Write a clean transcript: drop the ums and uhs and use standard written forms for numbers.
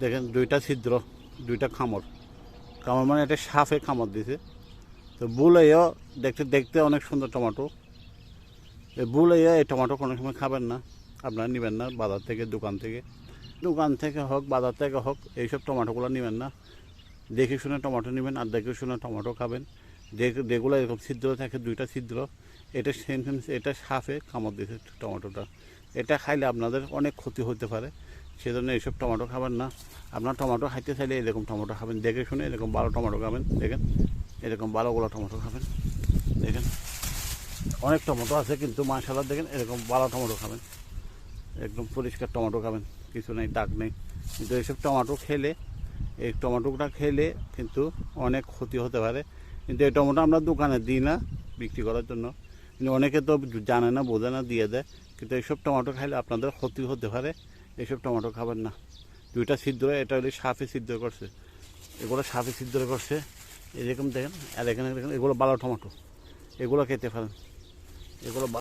দেখেন দুইটা ছিদ্র, দুইটা খামর। কামড় মানে এটা সাপে কামড় দিছে। তো বুলাইও দেখতে দেখতে অনেক সুন্দর টমেটো। এই বুলাইয়া এই টমেটো কোনো সময় খাবেন না, আপনারা নেবেন না বাজার থেকে, দোকান থেকে হোক বাজার থেকে হোক এইসব টমেটোগুলো নেবেন না। দেখে শুনে টমেটো নেবেন আর দেখে শুনে টমেটো খাবেন। যেগুলো এরকম ছিদ্র থাকে, দুইটা ছিদ্র, এটা সেম এটা সাপে কামড় দিয়েছে টমেটোটা। এটা খাইলে আপনাদের অনেক ক্ষতি হতে পারে, সেজন্য এইসব টমেটো খাবেন না। আপনার টমেটো খাইতে চাইলে এরকম টমেটো খাবেন, দেখে শুনে এরকম ভালো টমেটো খাবেন। দেখেন এরকম ভালোগুলো টমেটো খাবেন। দেখেন অনেক টমেটো আছে কিন্তু মাশাআল্লাহ, দেখেন এরকম ভালো টমেটো খাবেন, একদম পরিষ্কার টমেটো খাবেন, কিছু নেই, দাগ নেই। কিন্তু এইসব টমেটো খেলে, এই টমেটোটা খেলে কিন্তু অনেক ক্ষতি হতে পারে। কিন্তু এই টমেটো আমরা দোকানে দিই না বিক্রি করার জন্য, কিন্তু অনেকে তো জানে না, বোঝে না, দিয়ে দেয়। কিন্তু এইসব টমেটো খাইলে আপনাদের ক্ষতি হতে পারে, এইসব টমেটো খাবেন না। দুইটা ছিদ্র, এটা হলে সাপে ছিদ্র করছে, এগুলো সাপে ছিদ্র করছে এরকম দেখেন। আর এখানে দেখেন এগুলো ভালো টমেটো, এগুলো খেতে পারেন, এগুলো